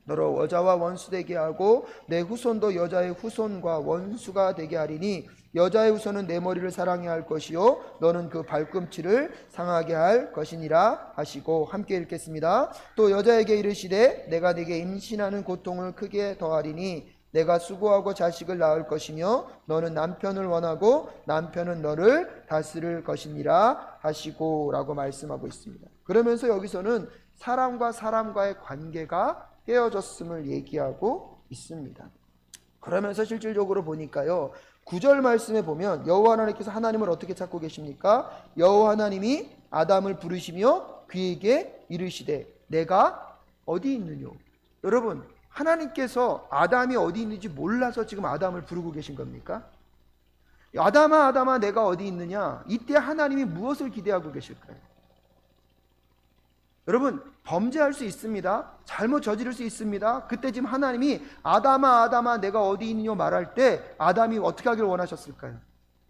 너로 여자와 원수 되게 하고 내 후손도 여자의 후손과 원수가 되게 하리니 여자의 후손은 내 머리를 사랑해야 할 것이요 너는 그 발꿈치를 상하게 할 것이니라 하시고 함께 읽겠습니다. 또 여자에게 이르시되 내가 네게 임신하는 고통을 크게 더하리니 내가 수고하고 자식을 낳을 것이며 너는 남편을 원하고 남편은 너를 다스릴 것이니라 하시고 라고 말씀하고 있습니다. 그러면서 여기서는 사람과 사람과의 관계가 헤어졌음을 얘기하고 있습니다. 그러면서 실질적으로 보니까요 9절 말씀에 보면 여호와 하나님께서 하나님을 어떻게 찾고 계십니까? 여호와 하나님이 아담을 부르시며 그에게 이르시되 내가 어디 있느뇨. 여러분 하나님께서 아담이 어디 있는지 몰라서 지금 아담을 부르고 계신 겁니까? 아담아 내가 어디 있느냐. 이때 하나님이 무엇을 기대하고 계실까요? 여러분 범죄할 수 있습니다. 잘못 저지를 수 있습니다. 그때 지금 하나님이 아담아 내가 어디 있느냐 말할 때 아담이 어떻게 하기를 원하셨을까요?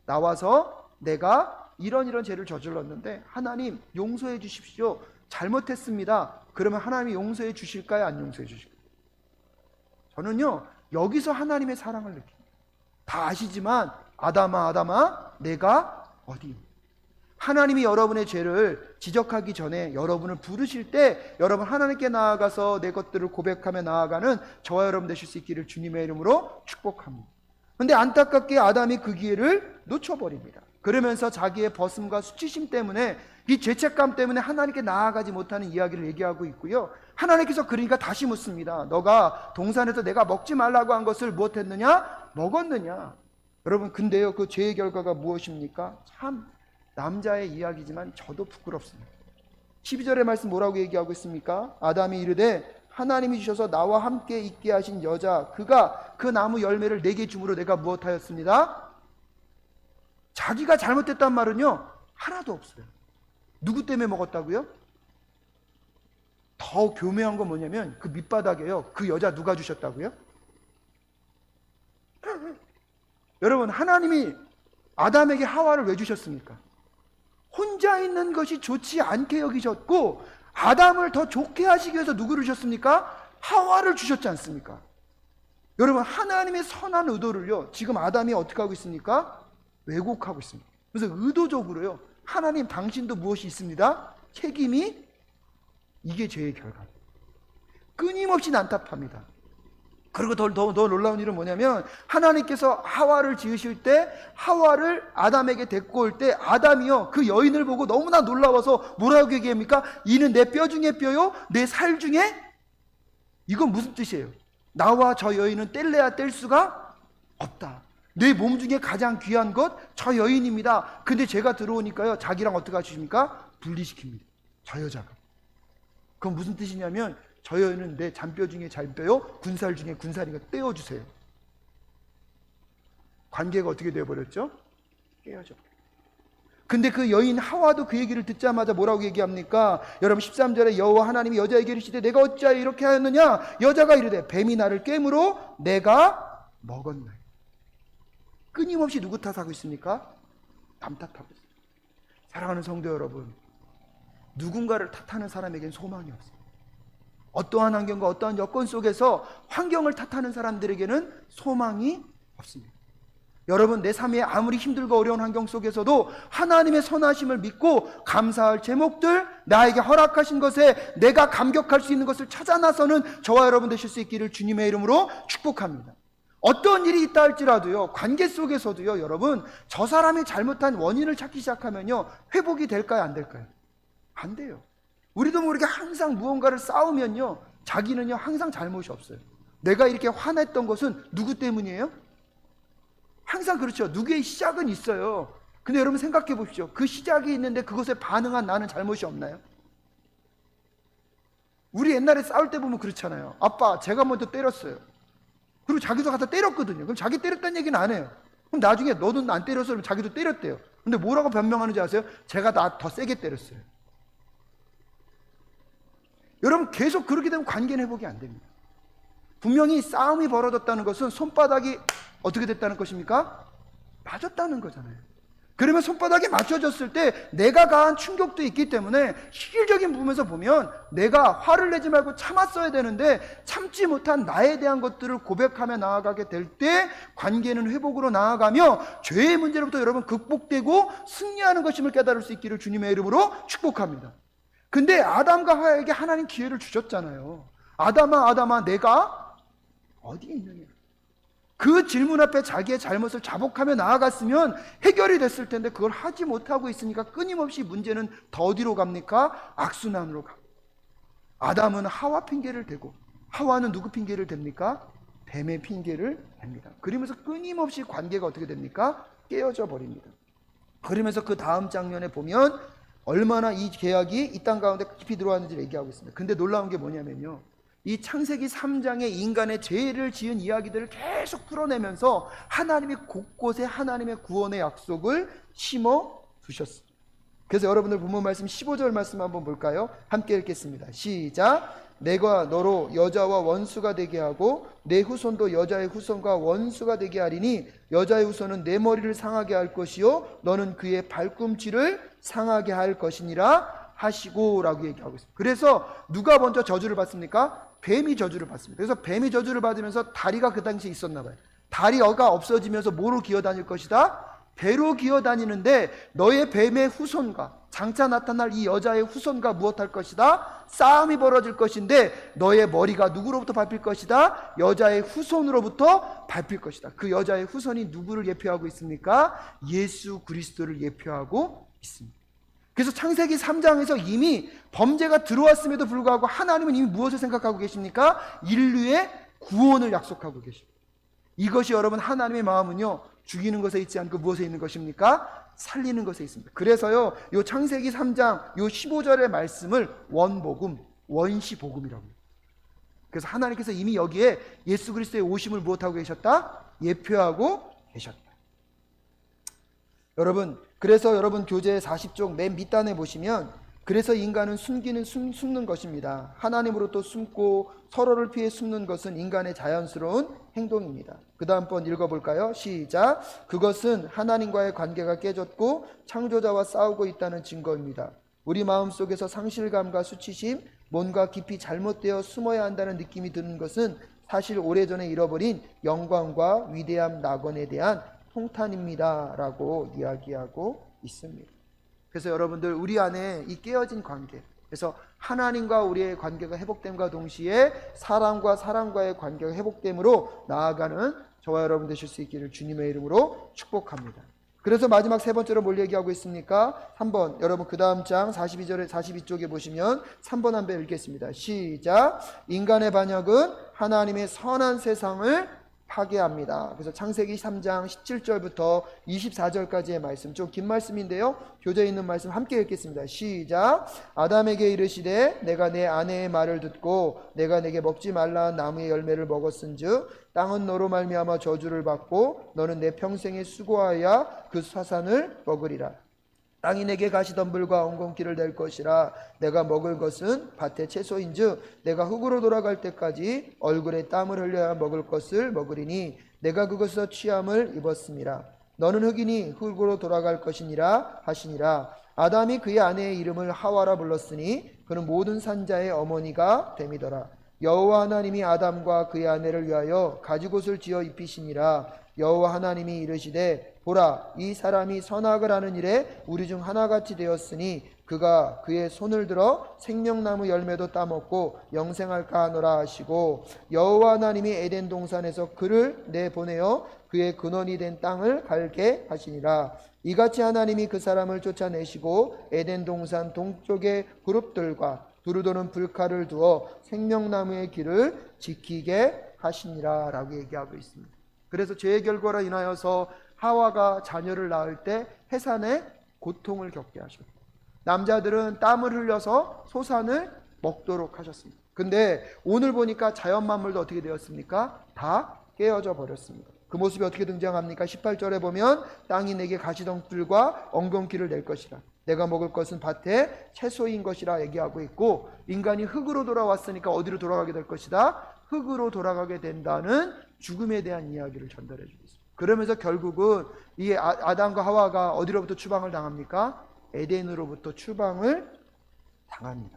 나와서 내가 이런 죄를 저질렀는데 하나님 용서해 주십시오. 잘못했습니다. 그러면 하나님이 용서해 주실까요? 안 용서해 주실까요? 저는요 여기서 하나님의 사랑을 느낍니다. 다 아시지만 아담아 내가 어디 있느냐. 하나님이 여러분의 죄를 지적하기 전에 여러분을 부르실 때 여러분 하나님께 나아가서 내 것들을 고백하며 나아가는 저와 여러분 되실 수 있기를 주님의 이름으로 축복합니다. 그런데 안타깝게 아담이 그 기회를 놓쳐버립니다. 그러면서 자기의 벗음과 수치심 때문에 이 죄책감 때문에 하나님께 나아가지 못하는 이야기를 얘기하고 있고요. 하나님께서 그러니까 다시 묻습니다. 너가 동산에서 내가 먹지 말라고 한 것을 무엇했느냐? 먹었느냐? 여러분 근데요 그 죄의 결과가 무엇입니까? 참 남자의 이야기지만 저도 부끄럽습니다. 12절의 말씀 뭐라고 얘기하고 있습니까? 아담이 이르되 하나님이 주셔서 나와 함께 있게 하신 여자 그가 그 나무 열매를 내게 주므로 내가 무엇하였습니다? 자기가 잘못했단 말은요 하나도 없어요. 누구 때문에 먹었다고요? 더 교묘한 건 뭐냐면 그 밑바닥에요 그 여자 누가 주셨다고요? 여러분 하나님이 아담에게 하와를 왜 주셨습니까? 혼자 있는 것이 좋지 않게 여기셨고 아담을 더 좋게 하시기 위해서 누구를 주셨습니까? 하와를 주셨지 않습니까? 여러분 하나님의 선한 의도를요 지금 아담이 어떻게 하고 있습니까? 왜곡하고 있습니다. 그래서 의도적으로요 하나님 당신도 무엇이 있습니다? 책임이 이게 죄의 결과입니다. 끊임없이 난답합니다. 그리고 더 놀라운 일은 뭐냐면 하나님께서 하와를 지으실 때 하와를 아담에게 데리고 올 때 아담이요 그 여인을 보고 너무나 놀라워서 뭐라고 얘기합니까? 이는 내 뼈 중에 뼈요 내 살 중에. 이건 무슨 뜻이에요? 나와 저 여인은 뗄래야 뗄 수가 없다. 내 몸 중에 가장 귀한 것 저 여인입니다. 근데 제가 들어오니까요 자기랑 어떻게 하십니까? 분리시킵니다. 저 여자가. 그건 무슨 뜻이냐면 저 여인은 내 잔뼈 중에 잔뼈요 군살 중에 군살이니까 떼어주세요. 관계가 어떻게 되어버렸죠? 깨어져. 근데 그 여인 하와도 그 얘기를 듣자마자 뭐라고 얘기합니까? 여러분 13절에 여호와 하나님이 여자에게 이르시되 내가 어찌하여 이렇게 하였느냐? 여자가 이르되 뱀이 나를 깨물어 내가 먹었나니. 끊임없이 누구 탓하고 있습니까? 남 탓하고 있습니다. 사랑하는 성도 여러분, 누군가를 탓하는 사람에겐 소망이 없어요. 어떠한 환경과 어떠한 여건 속에서 환경을 탓하는 사람들에게는 소망이 없습니다. 여러분, 내 삶에 아무리 힘들고 어려운 환경 속에서도 하나님의 선하심을 믿고 감사할 제목들, 나에게 허락하신 것에 내가 감격할 수 있는 것을 찾아 나서는 저와 여러분 되실 수 있기를 주님의 이름으로 축복합니다. 어떤 일이 있다 할지라도요, 관계 속에서도요, 여러분, 저 사람이 잘못한 원인을 찾기 시작하면요, 회복이 될까요, 안 될까요? 안 돼요. 우리도 모르게 항상 무언가를 싸우면요, 자기는요 항상 잘못이 없어요. 내가 이렇게 화냈던 것은 누구 때문이에요? 항상 그렇죠. 누구의 시작은 있어요. 근데 여러분 생각해 보십시오. 그 시작이 있는데 그것에 반응한 나는 잘못이 없나요? 우리 옛날에 싸울 때 보면 그렇잖아요. 아빠, 제가 먼저 때렸어요. 그리고 자기도 갖다 때렸거든요. 그럼 자기 때렸다는 얘기는 안 해요. 그럼 나중에 너는 안 때렸어? 그럼 자기도 때렸대요. 근데 뭐라고 변명하는지 아세요? 제가 나 더 세게 때렸어요. 여러분, 계속 그렇게 되면 관계는 회복이 안 됩니다. 분명히 싸움이 벌어졌다는 것은 손바닥이 어떻게 됐다는 것입니까? 맞았다는 거잖아요. 그러면 손바닥이 맞춰졌을 때 내가 가한 충격도 있기 때문에 실질적인 부분에서 보면 내가 화를 내지 말고 참았어야 되는데 참지 못한 나에 대한 것들을 고백하며 나아가게 될 때 관계는 회복으로 나아가며 죄의 문제로부터 여러분 극복되고 승리하는 것임을 깨달을 수 있기를 주님의 이름으로 축복합니다. 근데 아담과 하와에게 하나님 기회를 주셨잖아요. 아담아, 아담아, 내가 어디 있느냐? 그 질문 앞에 자기의 잘못을 자복하며 나아갔으면 해결이 됐을 텐데 그걸 하지 못하고 있으니까 끊임없이 문제는 더 어디로 갑니까? 악순환으로 갑니다. 아담은 하와 핑계를 대고 하와는 누구 핑계를 댑니까? 뱀의 핑계를 댑니다. 그러면서 끊임없이 관계가 어떻게 됩니까? 깨어져 버립니다. 그러면서 그 다음 장면에 보면 얼마나 이 계약이 이 땅 가운데 깊이 들어왔는지를 얘기하고 있습니다. 근데 놀라운 게 뭐냐면요, 이 창세기 3장의 인간의 죄를 지은 이야기들을 계속 풀어내면서 하나님이 곳곳에 하나님의 구원의 약속을 심어 두셨습니다. 그래서 여러분들 본문 말씀 15절 말씀 한번 볼까요? 함께 읽겠습니다. 시작. 내가 너로 여자와 원수가 되게 하고 내 후손도 여자의 후손과 원수가 되게 하리니 여자의 후손은 내 머리를 상하게 할 것이요 너는 그의 발꿈치를 상하게 할 것이니라 하시고 라고 얘기하고 있습니다. 그래서 누가 먼저 저주를 받습니까? 뱀이 저주를 받습니다. 그래서 뱀이 저주를 받으면서 다리가 그 당시에 있었나 봐요. 다리가 없어지면서 뭐로 기어다닐 것이다? 배로 기어다니는데 너의 뱀의 후손과 장차 나타날 이 여자의 후손과 무엇할 것이다? 싸움이 벌어질 것인데 너의 머리가 누구로부터 밟힐 것이다? 여자의 후손으로부터 밟힐 것이다. 그 여자의 후손이 누구를 예표하고 있습니까? 예수 그리스도를 예표하고 있습니다. 그래서 창세기 3장에서 이미 범죄가 들어왔음에도 불구하고 하나님은 이미 무엇을 생각하고 계십니까? 인류의 구원을 약속하고 계십니다. 이것이 여러분 하나님의 마음은요, 죽이는 것에 있지 않고 무엇에 있는 것입니까? 살리는 것에 있습니다. 그래서요, 요 창세기 3장 요 15절의 말씀을 원복음, 원시복음이라고 해요. 그래서 하나님께서 이미 여기에 예수 그리스도의 오심을 무엇하고 계셨다? 예표하고 계셨다. 여러분, 그래서 여러분 교재 40쪽 맨 밑단에 보시면 그래서 인간은 숨는 것입니다. 하나님으로부터 숨고 서로를 피해 숨는 것은 인간의 자연스러운 행동입니다. 그 다음 번 읽어볼까요? 시작. 그것은 하나님과의 관계가 깨졌고 창조자와 싸우고 있다는 증거입니다. 우리 마음속에서 상실감과 수치심, 뭔가 깊이 잘못되어 숨어야 한다는 느낌이 드는 것은 사실 오래전에 잃어버린 영광과 위대함 낙원에 대한 통탄입니다 라고 이야기하고 있습니다. 그래서 여러분들 우리 안에 이 깨어진 관계, 그래서 하나님과 우리의 관계가 회복됨과 동시에 사람과 사람과의 관계가 회복됨으로 나아가는 저와 여러분 되실 수 있기를 주님의 이름으로 축복합니다. 그래서 마지막 세 번째로 뭘 얘기하고 있습니까? 3번, 여러분 그 다음 장 42쪽에 보시면 3번 한번 읽겠습니다. 시작. 인간의 반역은 하나님의 선한 세상을 파괴합니다. 그래서 창세기 3장 17절부터 24절까지의 말씀, 좀 긴 말씀인데요, 교재에 있는 말씀 함께 읽겠습니다. 시작. 아담에게 이르시되 내가 내 아내의 말을 듣고 내가 내게 먹지 말라 나무의 열매를 먹었은즉 땅은 너로 말미암아 저주를 받고 너는 내 평생에 수고하여 그 사산을 먹으리라. 땅이 내게 가시덤불과 엉겅퀴를 낼 것이라. 내가 먹을 것은 밭의 채소인즉 내가 흙으로 돌아갈 때까지 얼굴에 땀을 흘려야 먹을 것을 먹으리니 내가 그것에서 취함을 입었음이라. 너는 흙이니 흙으로 돌아갈 것이니라 하시니라. 아담이 그의 아내의 이름을 하와라 불렀으니 그는 모든 산자의 어머니가 됨이더라. 여호와 하나님이 아담과 그의 아내를 위하여 가죽옷을 지어 입히시니라. 여호와 하나님이 이르시되 보라, 이 사람이 선악을 하는 일에 우리 중 하나같이 되었으니 그가 그의 손을 들어 생명나무 열매도 따먹고 영생할까 하노라 하시고, 여호와 하나님이 에덴 동산에서 그를 내보내어 그의 근원이 된 땅을 갈게 하시니라. 이같이 하나님이 그 사람을 쫓아내시고 에덴 동산 동쪽의 그룹들과 두루도는 불칼을 두어 생명나무의 길을 지키게 하시니라 라고 얘기하고 있습니다. 그래서 죄의 결과로 인하여서 하와가 자녀를 낳을 때 해산의 고통을 겪게 하셨고, 남자들은 땀을 흘려서 소산을 먹도록 하셨습니다. 근데 오늘 보니까 자연 만물도 어떻게 되었습니까? 다 깨어져 버렸습니다. 그 모습이 어떻게 등장합니까? 18절에 보면 땅이 내게 가시덤불과 엉겅퀴를 낼 것이라. 내가 먹을 것은 밭의 채소인 것이라 얘기하고 있고, 인간이 흙으로 돌아왔으니까 어디로 돌아가게 될 것이다? 흙으로 돌아가게 된다는 죽음에 대한 이야기를 전달해 주고 있습니다. 그러면서 결국은 이 아담과 하와가 어디로부터 추방을 당합니까? 에덴으로부터 추방을 당합니다.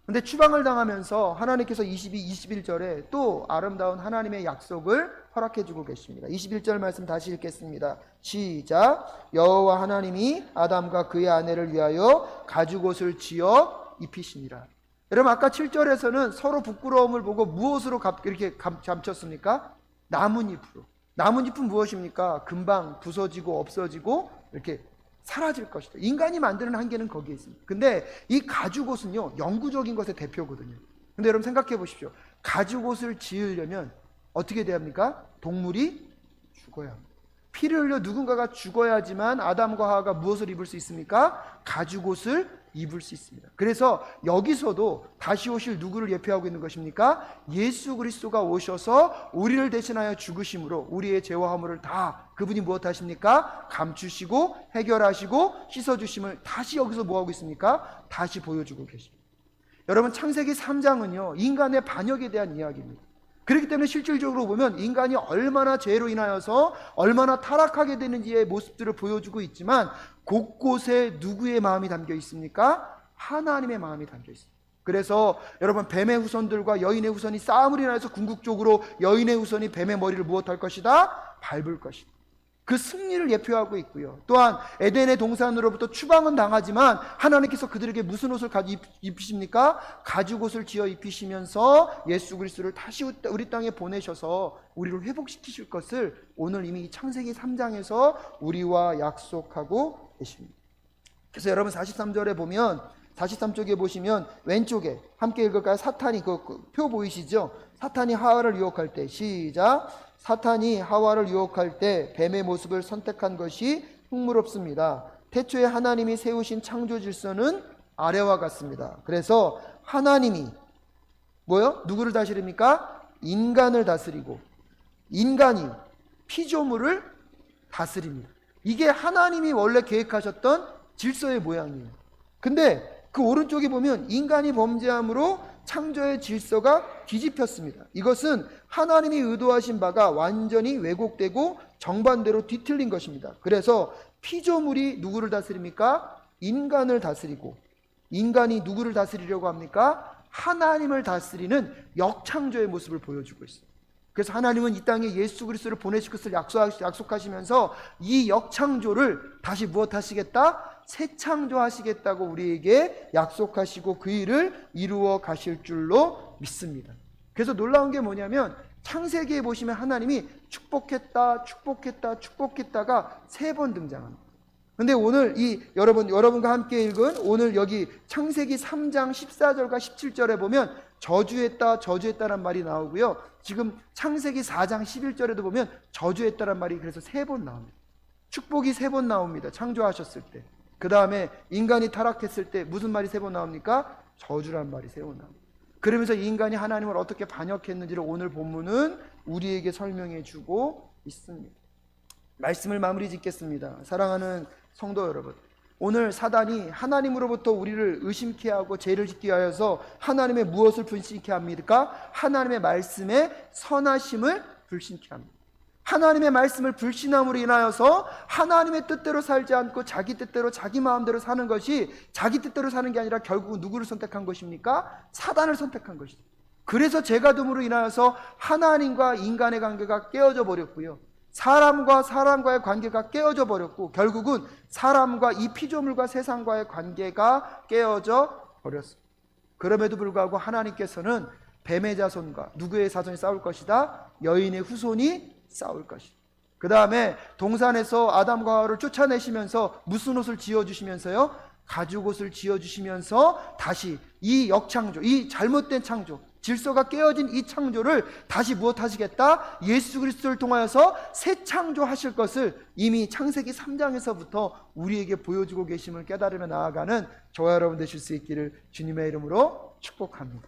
근데 추방을 당하면서 하나님께서 21절에 또 아름다운 하나님의 약속을 허락해 주고 계십니다. 21절 말씀 다시 읽겠습니다. 시작. 여호와 하나님이 아담과 그의 아내를 위하여 가죽옷을 지어 입히시니라. 여러분, 아까 7절에서는 서로 부끄러움을 보고 무엇으로 이렇게 감췄습니까? 나뭇잎으로. 나뭇잎은 무엇입니까? 금방 부서지고 없어지고 이렇게 사라질 것이다. 인간이 만드는 한계는 거기에 있습니다. 근데 이 가죽옷은요, 영구적인 것의 대표거든요. 근데 여러분 생각해 보십시오. 가죽옷을 지으려면 어떻게 돼야 합니까? 동물이 죽어야 합니다. 피를 흘려 누군가가 죽어야지만 아담과 하와가 무엇을 입을 수 있습니까? 가죽옷을 입을 수 있습니다. 그래서 여기서도 다시 오실 누구를 예표하고 있는 것입니까? 예수 그리스도가 오셔서 우리를 대신하여 죽으심으로 우리의 죄와 허물을 다 그분이 무엇 하십니까? 감추시고 해결하시고 씻어주심을 다시 여기서 뭐하고 있습니까? 다시 보여주고 계십니다. 여러분, 창세기 3장은요 인간의 반역에 대한 이야기입니다. 그렇기 때문에 실질적으로 보면 인간이 얼마나 죄로 인하여서 얼마나 타락하게 되는지의 모습들을 보여주고 있지만, 곳곳에 누구의 마음이 담겨 있습니까? 하나님의 마음이 담겨 있습니다. 그래서 여러분, 뱀의 후손들과 여인의 후손이 싸움을 인하여서 궁극적으로 여인의 후손이 뱀의 머리를 무엇할 것이다? 밟을 것이다. 그 승리를 예표하고 있고요. 또한 에덴의 동산으로부터 추방은 당하지만 하나님께서 그들에게 무슨 옷을 입히십니까? 가죽옷을 지어 입히시면서 예수 그리스도를 다시 우리 땅에 보내셔서 우리를 회복시키실 것을 오늘 이미 창세기 3장에서 우리와 약속하고 계십니다. 그래서 여러분 43절에 보면, 43쪽에 보시면 왼쪽에 함께 읽을까요? 사탄이 그 표 보이시죠? 사탄이 하와를 유혹할 때, 시작. 사탄이 하와를 유혹할 때 뱀의 모습을 선택한 것이 흥미롭습니다. 태초에 하나님이 세우신 창조 질서는 아래와 같습니다. 그래서 하나님이 뭐요? 누구를 다스립니까? 인간을 다스리고 인간이 피조물을 다스립니다. 이게 하나님이 원래 계획하셨던 질서의 모양이에요. 근데 그 오른쪽에 보면 인간이 범죄함으로 창조의 질서가 뒤집혔습니다. 이것은 하나님이 의도하신 바가 완전히 왜곡되고 정반대로 뒤틀린 것입니다. 그래서 피조물이 누구를 다스립니까? 인간을 다스리고, 인간이 누구를 다스리려고 합니까? 하나님을 다스리는 역창조의 모습을 보여주고 있습니다. 그래서 하나님은 이 땅에 예수 그리스도를 보내실 것을 약속하시면서 이 역창조를 다시 무엇 하시겠다? 새 창조하시겠다고 우리에게 약속하시고 그 일을 이루어 가실 줄로 믿습니다. 그래서 놀라운 게 뭐냐면 창세기에 보시면 하나님이 축복했다, 축복했다, 축복했다가 3번 등장합니다. 근데 오늘 여러분과 함께 읽은 오늘 여기 창세기 3장 14절과 17절에 보면 저주했다, 저주했다란 말이 나오고요. 지금 창세기 4장 11절에도 보면 저주했다란 말이 그래서 3번 나옵니다. 축복이 3번 나옵니다. 창조하셨을 때. 그 다음에 인간이 타락했을 때 무슨 말이 3번 나옵니까? 저주란 말이 3번 나옵니다. 그러면서 인간이 하나님을 어떻게 반역했는지를 오늘 본문은 우리에게 설명해 주고 있습니다. 말씀을 마무리 짓겠습니다. 사랑하는 성도 여러분, 오늘 사단이 하나님으로부터 우리를 의심케 하고 죄를 짓게 하여서 하나님의 무엇을 불신케 합니까? 하나님의 말씀에 선하심을 불신케 합니다. 하나님의 말씀을 불신함으로 인하여서 하나님의 뜻대로 살지 않고 자기 뜻대로 자기 마음대로 사는 것이, 자기 뜻대로 사는 게 아니라 결국 누구를 선택한 것입니까? 사단을 선택한 것이죠. 그래서 죄가둠으로 인하여서 하나님과 인간의 관계가 깨어져 버렸고요, 사람과 사람과의 관계가 깨어져 버렸고, 결국은 사람과 이 피조물과 세상과의 관계가 깨어져 버렸습니다. 그럼에도 불구하고 하나님께서는 뱀의 자손과 누구의 자손이 싸울 것이다? 여인의 후손이 싸울 것이다. 그 다음에 동산에서 아담과 하와를 쫓아내시면서 무슨 옷을 지어주시면서요? 가죽옷을 지어주시면서 다시 이 역창조, 이 잘못된 창조, 질서가 깨어진 이 창조를 다시 무엇 하시겠다? 예수 그리스도를 통하여서 새 창조하실 것을 이미 창세기 3장에서부터 우리에게 보여주고 계심을 깨달으며 나아가는 저와 여러분 되실 수 있기를 주님의 이름으로 축복합니다.